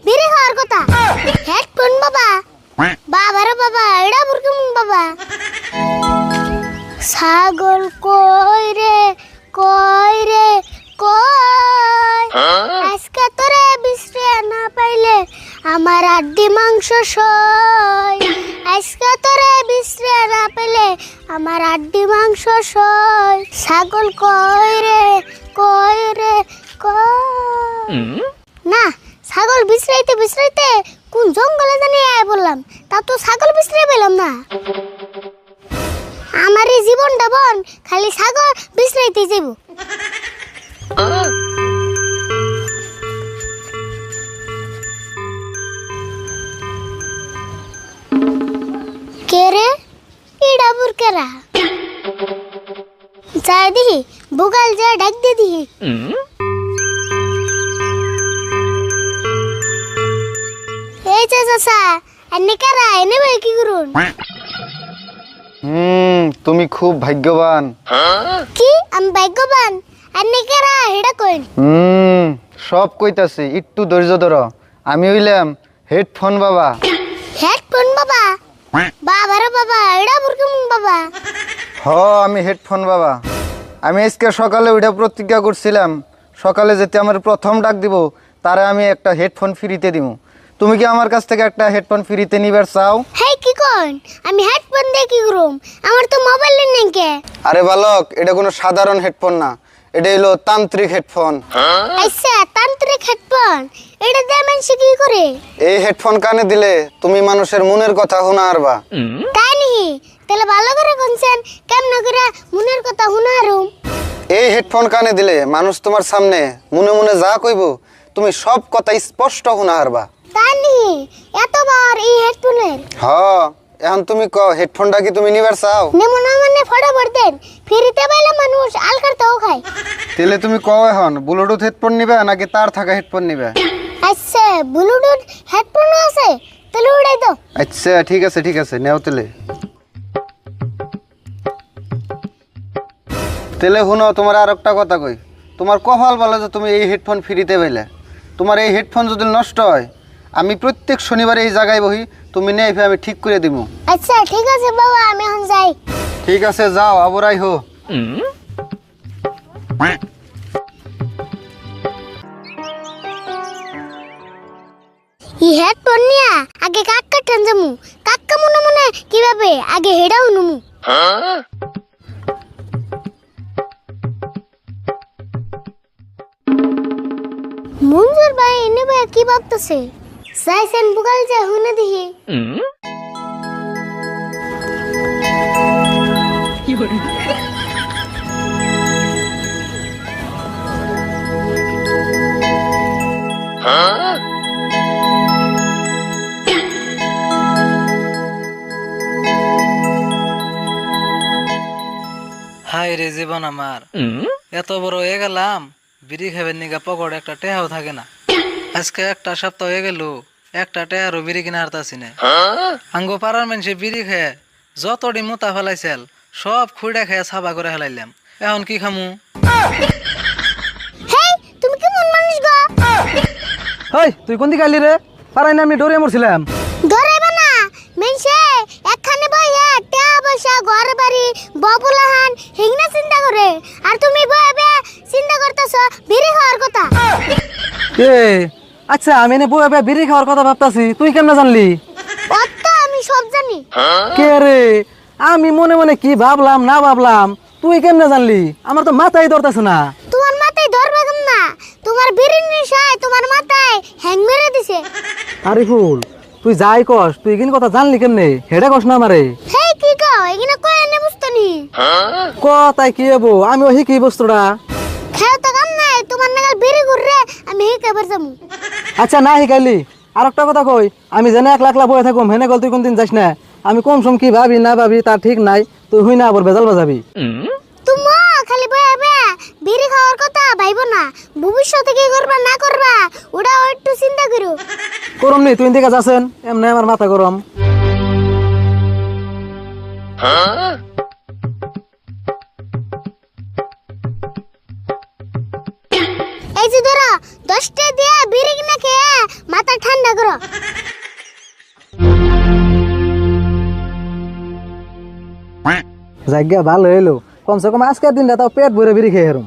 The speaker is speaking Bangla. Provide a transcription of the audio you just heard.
বিড়ি খাওয়ার কথা হেডফোন বাবা বাবা রে বাবা এটা বুরকুম বাবা ছাগল কই রে কই রে কই আজকে তোরে বিশ্রে না পাইলে আমার আড্ডি মাংস সয় আজকে তোরে বিশ্রে না পাইলে আমার আড্ডি মাংস সয় ছাগল কই রে কই রে কই না ছাগল বিশ্রাইতে বিশ্রাইতে কোন জঙ্গলে জানি আয় বললাম তা তো ছাগল বিশ্রে পেলাম না আমার এই জীবনটা বন খালি ছাগল বিশ্রাইতে যাব কে রে ইডা বুরকেরা যাই দিহি বুগাল যা ডাক দিয়ে দিহি এই যে চাচা এনে কারা এনে ভাই কি করুন তুমি খুব ভাগ্যবান। কি আমি ভাগ্যবান এনে কারা হেডা কইন সব কইতাছি একটু ধৈর্য ধরো। আমি হইলাম হেডফোন বাবা। হেডফোন বাবা বাবা রে বাবা এডা বুরকুম বাবা আমি হেডফোন বাবা। আমি আজকে সকালে ওইটা প্রতিজ্ঞা করছিলাম সকালে যেতে আমার প্রথম ডাক দিব তারে আমি একটা হেডফোন ফ্রিতে দিব। তুমি কি আমার কাছ থেকে একটা হেডফোন ফ্রিতে নিবার চাও? হেই কি কোন আমি হেডফোন দিয়ে কি করুম আমার তো মোবাইল নেই কে আরে বালক এটা কোনো সাধারণ হেডফোন না, এটা হলো তান্ত্রিক হেডফোন। আচ্ছা তান্ত্রিক হেডফোন এটা দিয়ে মানুষ কি করে? এই হেডফোন কানে দিলে তুমি মানুষের মনের কথা শোনা পারবা। তাই নাকি? তাহলে ভালো করে কোনছেন কেমন করে মনের কথা শোনারুম? এই হেডফোন কানে দিলে মানুষ তোমার সামনে মনে মনে যা কইব তুমি সব কথা স্পষ্ট শোনা পারবা। তাই নাকি? এতবার এই হেডফোনের এখন তুমি ক হেডফোনটা কি তুমি নিবার চাও? নেমো না মানে ফটাফট দেন ফ্রিতে পাইলে মানুষ আলকার তাও খায়। তাহলে তুমি কও এখন ব্লুটুথ হেডফোন নিবে নাকি তার থাকা হেডফোন নিবে? আচ্ছা ব্লুটুথ হেডফোন আছে তাহলে উড়াই দাও। আচ্ছা ঠিক আছে নেও তাহলে। তাহলে শুনো তোমার আর একটা কথা কই, তোমার কপাল ভালো যে তুমি এই হেডফোন ফ্রিতে পাইলে। তোমার এই হেডফোন যদি নষ্ট হয় আমি প্রত্যেক শনিবারে এই জায়গায় বহি, তুমি নেই আমি ঠিক করে দিব। আচ্ছা ঠিক আছে বাবা আমি এখন যাই। ঠিক আছে যাও আবরাই হো। এই হেডফোন নিয়া আগে কাক্কা টান যামু কাক্কা মনে মনে কিভাবে আগে হেডাও নুমু। মঞ্জুর ভাই এনে ভাই কি ভাবতেছে সাইসেন বুগাল যা হুনে দিহি। হাই রে জীবন আমার, এত বড় হয়ে গেলাম বিড়ি খাবেন নিগা পকড় একটা টেহাও থাকে না। আজকে একটা সপ্তাহ হয়ে গেল একটা টেহারও বিড়ি কিনা হারতাছি না। আঙ্গ পাড়ার মানুষে বিড়ি খেয়ে যতটি মোতা ফেলাইছিল সব খুঁড়া খেয়ে সাবা করে ফেলাইলাম। এখন কি খামু? হেই তুমি কি মন মানুষ গো? হেই তুই কোন দিকে আইলি রে? পারাই না আমি ডরে মরছিলাম। ধরেবা না মেনসে একখানে বইয়া টেয়া বসা ঘর বাড়ি ববুলাহান হিংনা চিন্তা করে আর তুমি বইবে চিন্তা করতেছো বিড়ি খাওয়ার কথা। এ আচ্ছা আমি এনে বইয়া বিড়ি খাওয়ার কথা ভাবতাছি, তুই কেমনে জানলি? অত আমি সব জানি। কে রে আমি মনে মনে কি ভাবলাম না ভাবলাম তুই কেমনে জানলি? আমার তো মাথায় ধরতেছে না। তোমার মাথায় ধরবে কেন না? তোমার বিড়ির নেশায় তোমার মাথায় হ্যাং মেরে দিছে। আরে ফুল তুই যাই কস তুই এখানে কথা জানলি কেমনে? হেডা কস না আমারে। হেই কি কও এগুলা কই এনে বুঝতনি? কথাই কি হবো আমি ওই কি বস্তুটা। খেও তো কাম নাই তোমার নাগাল বিড়ি ঘুররে আমি হে কবার যামু। আচ্ছা না শিখাইলি আর একটা কথা কই, আমি জানে এক লাখ লাখ বয়ে থাকুম হেনে গল তুই কোনদিন যাস না। আমি কম সম কি ভাবি না ভাবি তার ঠিক নাই, তুই হই না আবার বেজাল বাজাবি। তুমি খালি বইবে বিড়ি খাওয়ার কথা ভাইবো না, ভবিষ্যতে কি করবা না করবা ওটা একটু চিন্তা করো। করম নি তুই দিকে যাচ্ছেন এমনি আমার মাথা গরম। এই এই যে ধরো 10টা দিয়ে বিড়ি কিনে খেয়ে মাথা ঠান্ডা করো। জায়গা ভালো হইলো, কমসে কম আজকের দিনটা তাও পেট ভরে বিড়ি খেয়ে হেরুম।